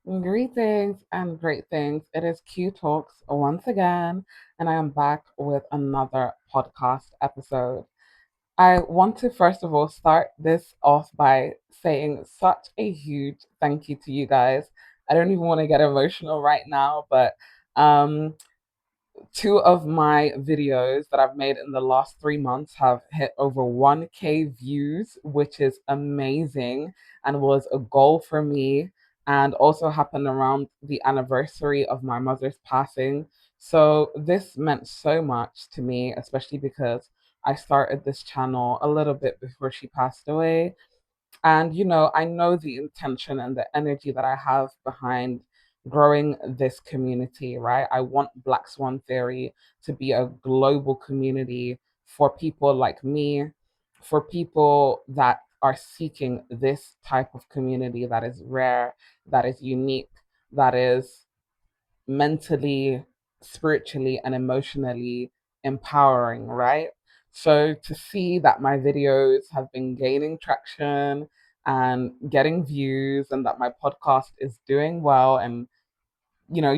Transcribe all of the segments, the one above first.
Greetings and great things. It is Q Talks once again, and I am back with another podcast episode. I want to first of all start this off by saying such a huge thank you to you guys. I don't even want to get emotional right now, but um, two of my videos that I've made in the last 3 months have hit over 1K views, which is amazing and was a goal for me, and also happened around the anniversary of my mother's passing. So, this meant so much to me, especially because I started this channel a little bit before she passed away. And, I know the intention and the energy that I have behind growing this community, right? I want Black Swan Theory to be a global community for people like me, for people that are seeking this type of community that is rare, that is unique, that is mentally, spiritually, and emotionally empowering, right? So to see that my videos have been gaining traction and getting views, and that my podcast is doing well and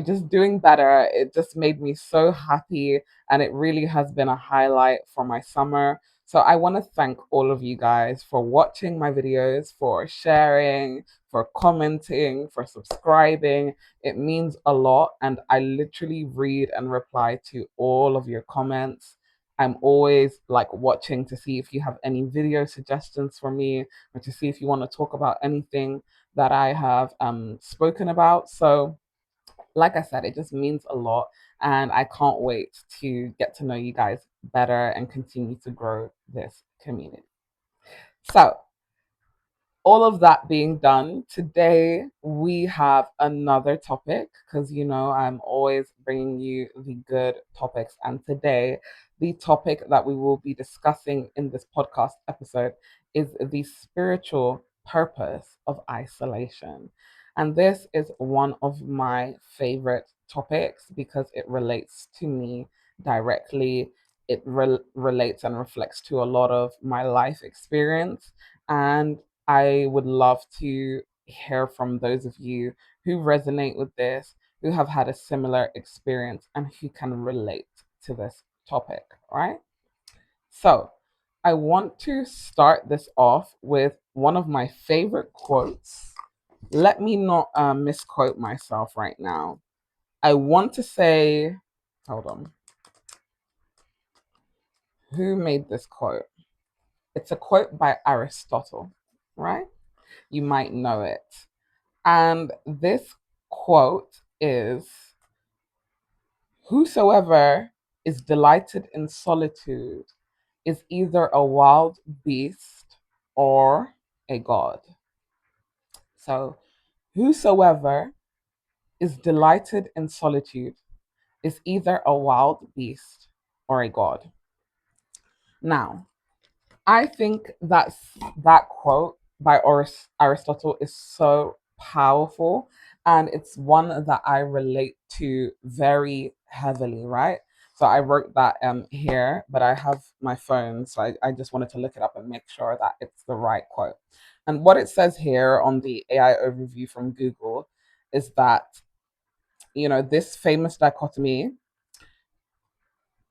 just doing better. It just made me so happy, and it really has been a highlight for my summer. So I want to thank all of you guys for watching my videos, for sharing, for commenting, for subscribing. It means a lot, and I literally read and reply to all of your comments. I'm always like watching to see if you have any video suggestions for me, or to see if you want to talk about anything that I have spoken about. So like I said, it just means a lot. And I can't wait to get to know you guys better and continue to grow this community. So, all of that being done, today we have another topic because I'm always bringing you the good topics. And today, the topic that we will be discussing in this podcast episode is the spiritual purpose of isolation. And this is one of my favorite topics because it relates to me directly. It relates and reflects to a lot of my life experience. And I would love to hear from those of you who resonate with this, who have had a similar experience, and who can relate to this topic, right? So, I want to start this off with one of my favorite quotes. Let me not misquote myself right now. I want to say, hold on, who made this quote? It's a quote by Aristotle, right? You might know it. And this quote is: "Whosoever is delighted in solitude is either a wild beast or a god." So, whosoever is delighted in solitude is either a wild beast or a god. Now, I think that quote by Aristotle is so powerful, and it's one that I relate to very heavily, right? So I wrote that here, but I have my phone, so I just wanted to look it up and make sure that it's the right quote. And what it says here on the AI overview from Google is that, this famous dichotomy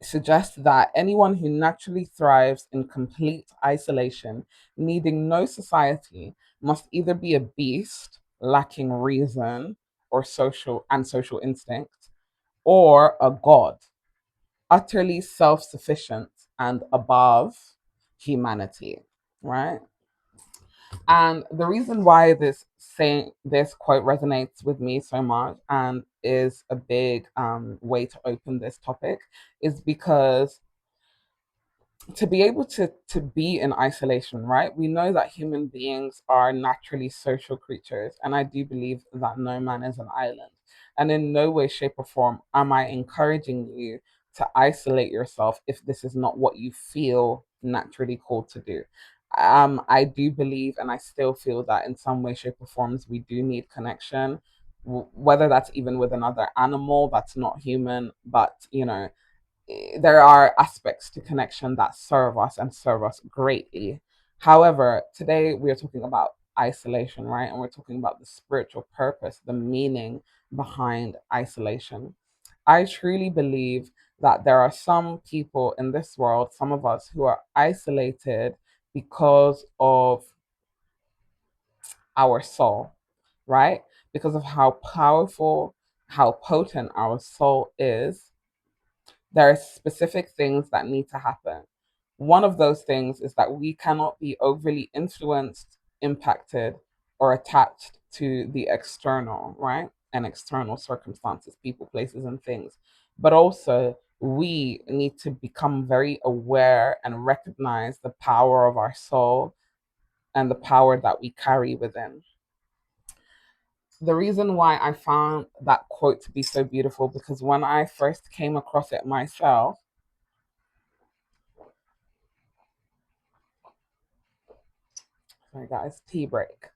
suggests that anyone who naturally thrives in complete isolation, needing no society, must either be a beast lacking reason or social instinct, or a god utterly self-sufficient and above humanity, right? And the reason why this quote resonates with me so much and is a big way to open this topic is because to be able to be in isolation, right? We know that human beings are naturally social creatures, and I do believe that no man is an island. And in no way, shape, or form am I encouraging you to isolate yourself if this is not what you feel naturally called to do. I do believe, and I still feel that in some way, shape, or forms, we do need connection, whether that's even with another animal that's not human, but there are aspects to connection that serve us and serve us greatly. However, today we are talking about isolation, right? And we're talking about the spiritual purpose, the meaning behind isolation. I truly believe that there are some people in this world, some of us, who are isolated because of our soul, right? Because of how powerful, how potent our soul is. There are specific things that need to happen. One of those things is that we cannot be overly influenced, impacted, or attached to the external, right? And external circumstances, people, places, and things. But also, we need to become very aware and recognize the power of our soul and the power that we carry within. The reason why I found that quote to be so beautiful, because when I first came across it myself, sorry guys, tea break.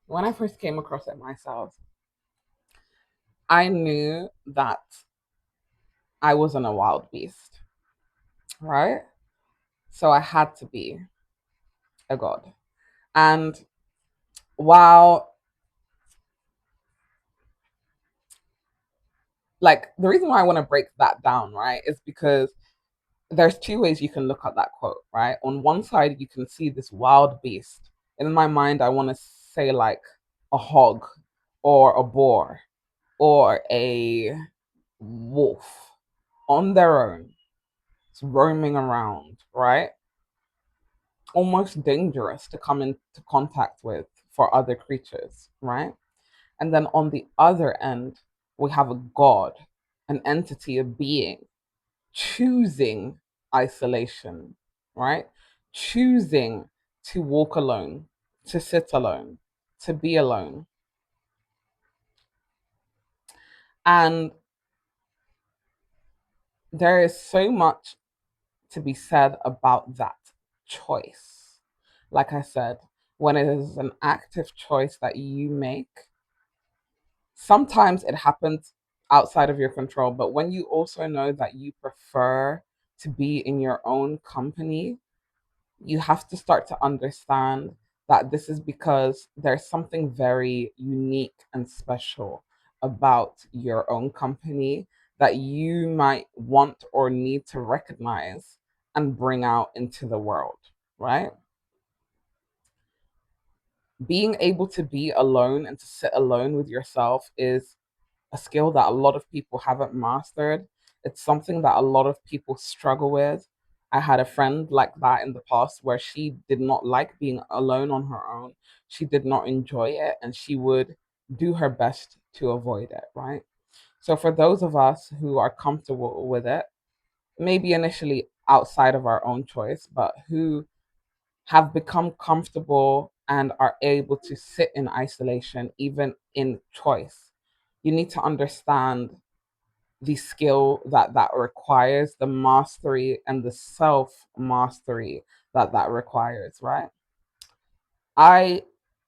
When I first came across it myself, I knew that I wasn't a wild beast, right? So I had to be a god. And while, like, the reason why I want to break that down, right, is because there's two ways you can look at that quote, right? On one side, you can see this wild beast. And in my mind, I want to say like a hog or a boar or a wolf on their own, roaming around, right? Almost dangerous to come into contact with for other creatures, right? And then on the other end, we have a god, an entity, a being choosing isolation, right? Choosing to walk alone, to sit alone, to be alone. And there is so much to be said about that choice. Like I said, when it is an active choice that you make, sometimes it happens outside of your control. But when you also know that you prefer to be in your own company, you have to start to understand that this is because there's something very unique and special about your own company that you might want or need to recognize and bring out into the world, right? Being able to be alone and to sit alone with yourself is a skill that a lot of people haven't mastered. It's something that a lot of people struggle with. I had a friend like that in the past where she did not like being alone on her own. She did not enjoy it and she would do her best to avoid it, right? So, for those of us who are comfortable with it, maybe initially outside of our own choice, but who have become comfortable and are able to sit in isolation, even in choice, you need to understand the skill that that requires, the mastery and the self mastery that that requires, right? I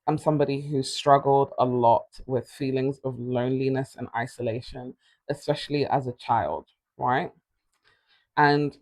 am somebody who struggled a lot with feelings of loneliness and isolation, especially as a child, right? And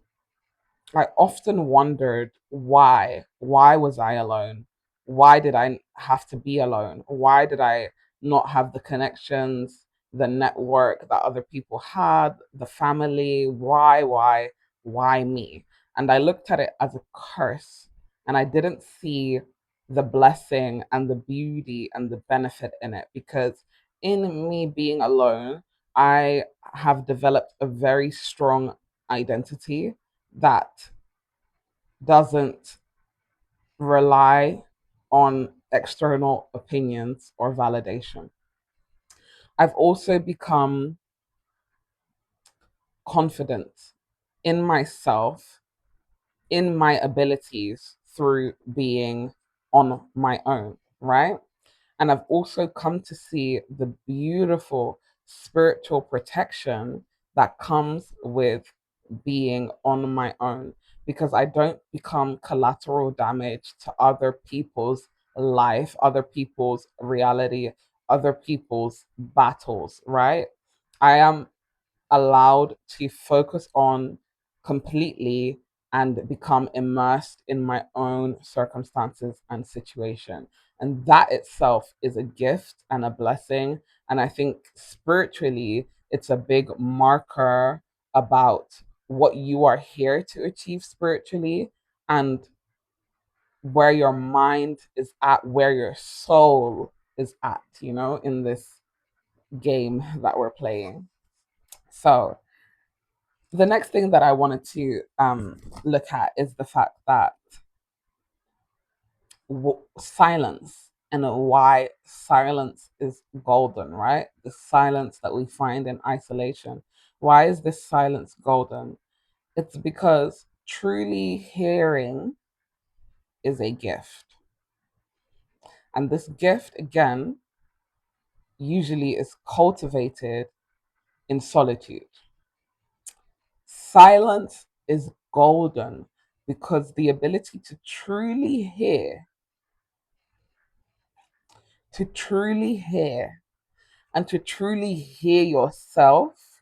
I often wondered why. Why was I alone? Why did I have to be alone? Why did I not have the connections, the network that other people had, the family? Why me? And I looked at it as a curse and I didn't see the blessing and the beauty and the benefit in it because in me being alone, I have developed a very strong identity that doesn't rely on external opinions or validation. I've also become confident in myself, in my abilities through being on my own, right? And I've also come to see the beautiful spiritual protection that comes with being on my own because I don't become collateral damage to other people's life, other people's reality, other people's battles, right? I am allowed to focus on completely and become immersed in my own circumstances and situation. And that itself is a gift and a blessing. And I think spiritually, it's a big marker about what you are here to achieve spiritually, and where your mind is at, where your soul is at, in this game that we're playing. So, the next thing that I wanted to look at is the fact that silence, and why silence is golden, right? The silence that we find in isolation. Why is this silence golden? It's because truly hearing is a gift. And this gift, again, usually is cultivated in solitude. Silence is golden because the ability to truly hear, and to truly hear yourself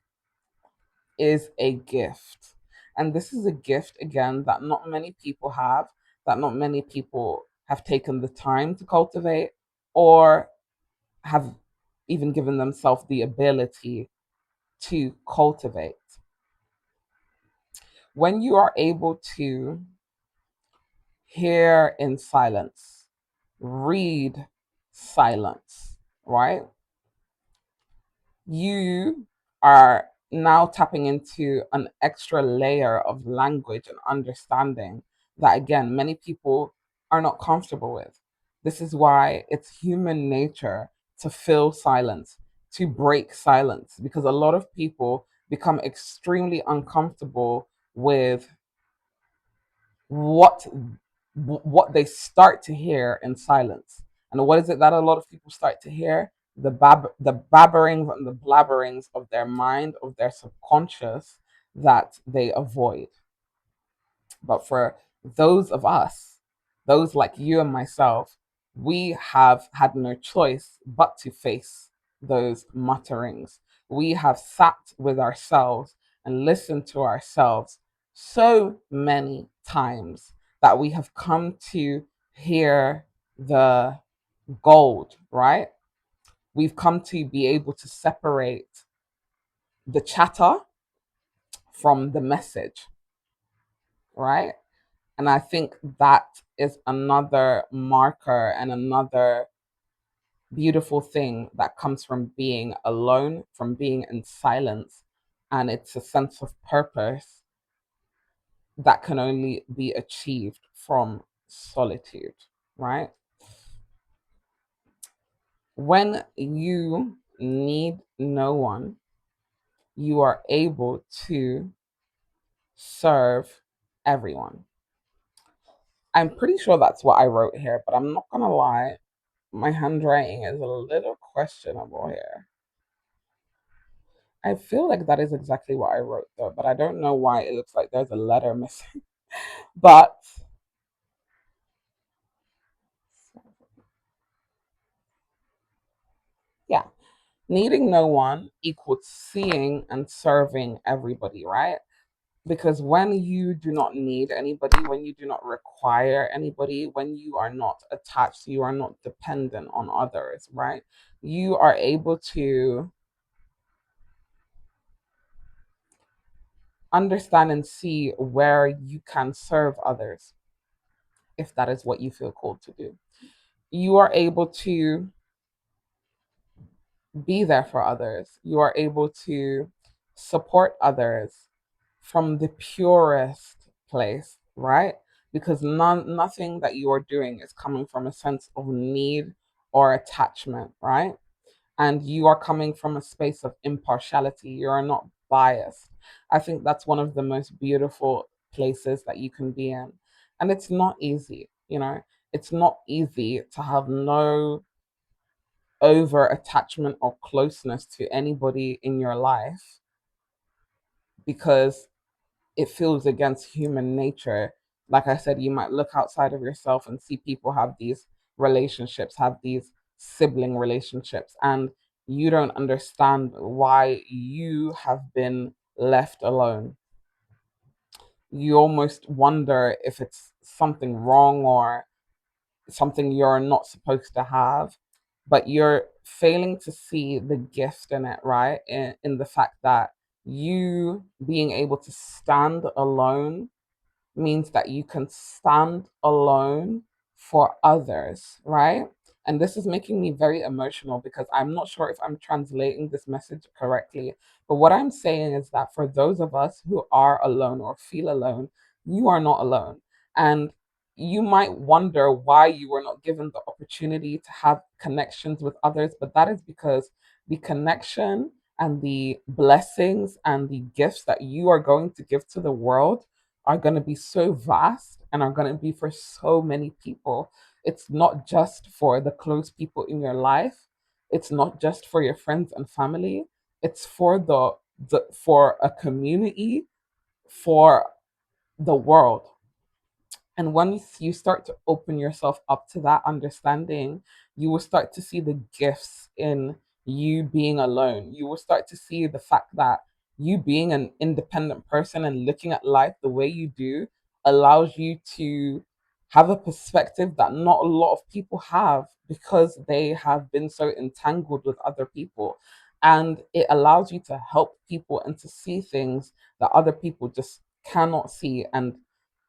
is a gift. And this is a gift, again, that not many people have, that not many people have taken the time to cultivate, or have even given themselves the ability to cultivate. When you are able to hear in silence, read silence, right? You are now tapping into an extra layer of language and understanding that, again, many people are not comfortable with. This is why it's human nature to fill silence, to break silence, because a lot of people become extremely uncomfortable with what what they start to hear in silence. And what is it that a lot of people start to hear? The babberings and the blabberings of their mind, of their subconscious, that they avoid. But for those of us, those like you and myself, we have had no choice but to face those mutterings. We have sat with ourselves and listened to ourselves so many times that we have come to hear the gold, right? We've come to be able to separate the chatter from the message, right? And I think that is another marker and another beautiful thing that comes from being alone, from being in silence. And it's a sense of purpose that can only be achieved from solitude, right? When you need no one, you are able to serve everyone. I'm pretty sure that's what I wrote here, but I'm not gonna lie. My handwriting is a little questionable here. I feel like that is exactly what I wrote though, but I don't know why it looks like there's a letter missing. But yeah, needing no one equals seeing and serving everybody, right? Because when you do not need anybody, when you do not require anybody, when you are not attached, you are not dependent on others, right? You are able to understand and see where you can serve others, if that is what you feel called to do. You are able to be there for others. You are able to support others from the purest place, right? Because nothing that you are doing is coming from a sense of need or attachment, right? And you are coming from a space of impartiality. You are not biased. I think that's one of the most beautiful places that you can be in. And it's not easy, it's not easy to have no over attachment or closeness to anybody in your life, because it feels against human nature. Like I said, you might look outside of yourself and see people have these relationships, have these sibling relationships, and you don't understand why you have been left alone. you almost wonder if it's something wrong or something you're not supposed to have, but you're failing to see the gift in it, right? In the fact that you being able to stand alone means that you can stand alone for others, right? And this is making me very emotional because I'm not sure if I'm translating this message correctly. But what I'm saying is that for those of us who are alone or feel alone, you are not alone. And you might wonder why you were not given the opportunity to have connections with others, but that is because the connection and the blessings and the gifts that you are going to give to the world are going to be so vast and are going to be for so many people. It's not just for the close people in your life. It's not just for your friends and family. It's for the for a community, for the world. And once you start to open yourself up to that understanding, you will start to see the gifts in you being alone. You will start to see the fact that you being an independent person and looking at life the way you do allows you to have a perspective that not a lot of people have because they have been so entangled with other people. And it allows you to help people and to see things that other people just cannot see, and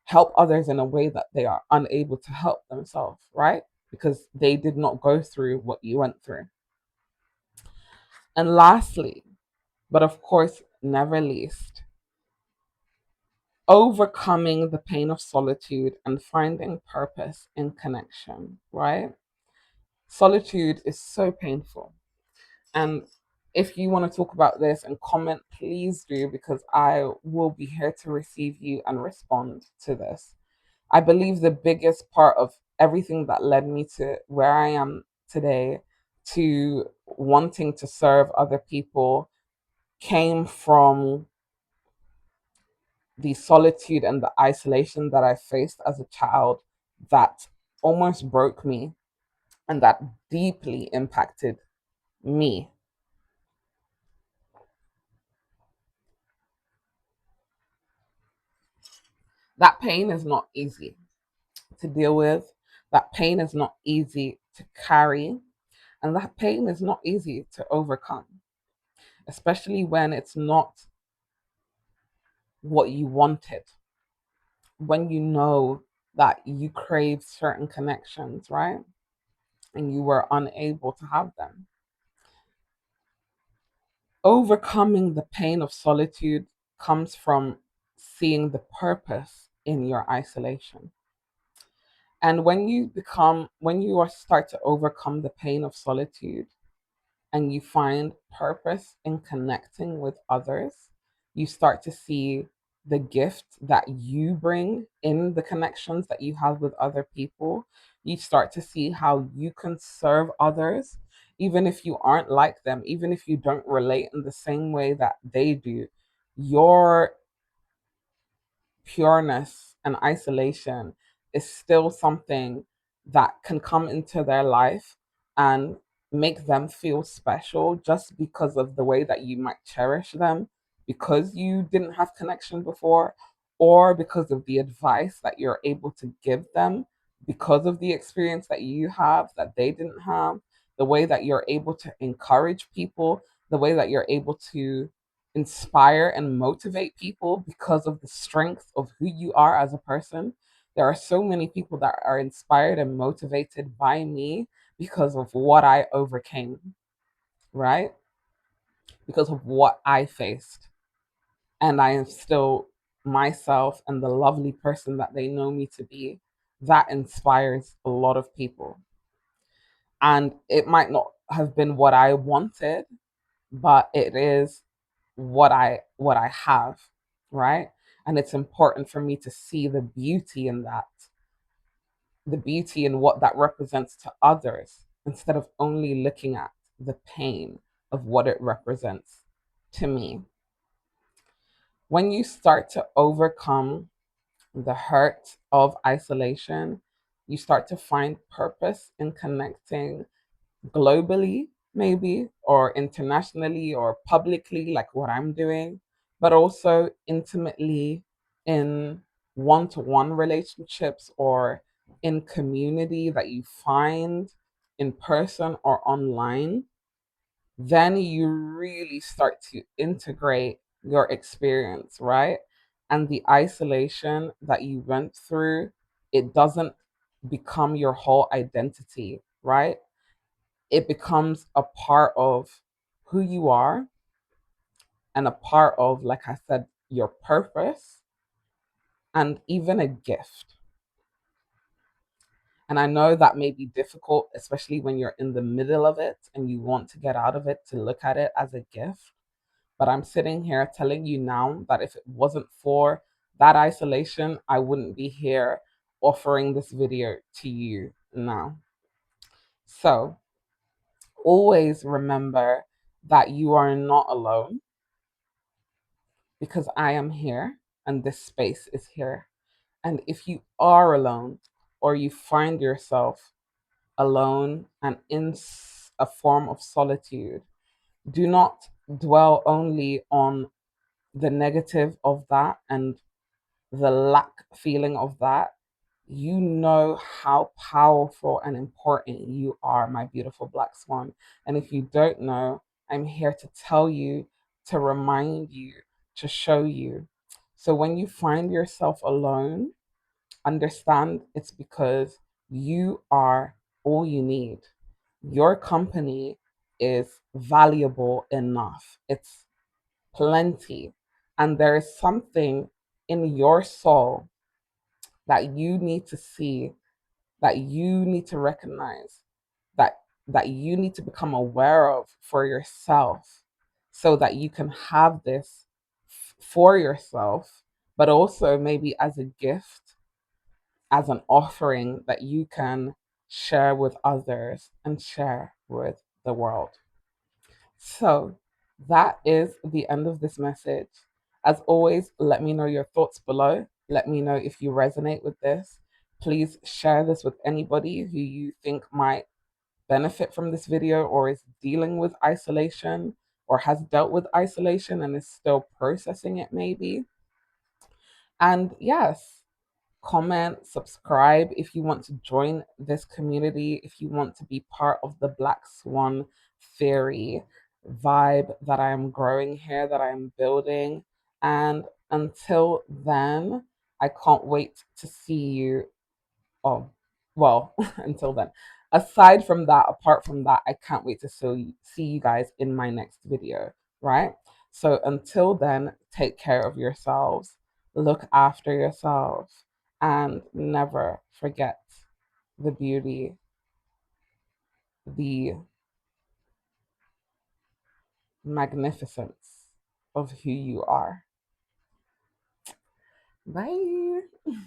help others in a way that they are unable to help themselves, right? Because they did not go through what you went through. And lastly, but of course, never least, overcoming the pain of solitude and finding purpose in connection, right? Solitude is so painful. And if you want to talk about this and comment, please do, because I will be here to receive you and respond to this. I believe the biggest part of everything that led me to where I am today, to wanting to serve other people, came from the solitude and the isolation that I faced as a child that almost broke me and that deeply impacted me. That pain is not easy to deal with. That pain is not easy to carry. And that pain is not easy to overcome, especially when it's not what you wanted, when you know that you crave certain connections, right? And you were unable to have them. Overcoming the pain of solitude comes from seeing the purpose in your isolation. And when you are start to overcome the pain of solitude, and you find purpose in connecting with others, you start to see the gift that you bring in the connections that you have with other people. You start to see how you can serve others, even if you aren't like them, even if you don't relate in the same way that they do. Your pureness and isolation is still something that can come into their life and make them feel special just because of the way that you might cherish them, because you didn't have connection before, or because of the advice that you're able to give them, because of the experience that you have that they didn't have, the way that you're able to encourage people, the way that you're able to inspire and motivate people because of the strength of who you are as a person. There are so many people that are inspired and motivated by me because of what I overcame, right? Because of what I faced. And I am still myself and the lovely person that they know me to be. That inspires a lot of people. And it might not have been what I wanted, but it is what I have, right? And it's important for me to see the beauty in that, the beauty in what that represents to others, instead of only looking at the pain of what it represents to me. When you start to overcome the hurt of isolation, you start to find purpose in connecting globally, maybe, or internationally or publicly, like what I'm doing, but also intimately in one to one relationships or in community that you find in person or online, then you really start to integrate your experience, right? And the isolation that you went through, it doesn't become your whole identity, right? It becomes a part of who you are and a part of, like I said, your purpose and even a gift. And I know that may be difficult, especially when you're in the middle of it and you want to get out of it, to look at it as a gift. But I'm sitting here telling you now that if it wasn't for that isolation, I wouldn't be here offering this video to you now. So always remember that you are not alone, because I am here and this space is here. And if you are alone or you find yourself alone and in a form of solitude, do not dwell only on the negative of that and the lack feeling of that. You know how powerful and important you are, my beautiful Black Swan. And if you don't know, I'm here to tell you, to remind you, to show you. So when you find yourself alone, understand it's because you are all you need. Your company is valuable enough. It's plenty. And there is something in your soul that you need to see, that you need to recognize, that you need to become aware of for yourself, so that you can have this for yourself, but also maybe as a gift, as an offering that you can share with others and share with the world. So that is the end of this message. As always, let me know your thoughts below. Let me know if you resonate with this. Please share this with anybody who you think might benefit from this video or is dealing with isolation or has dealt with isolation and is still processing it, maybe. And yes, comment, subscribe if you want to join this community, if you want to be part of the Black Swan Theory vibe that I am growing here, that I am building. And until then, I can't wait to see you. Oh, well, until then. Aside from that, apart from that, I can't wait to see you guys in my next video, right? So until then, take care of yourselves, look after yourselves, and never forget the beauty, the magnificence of who you are. Bye.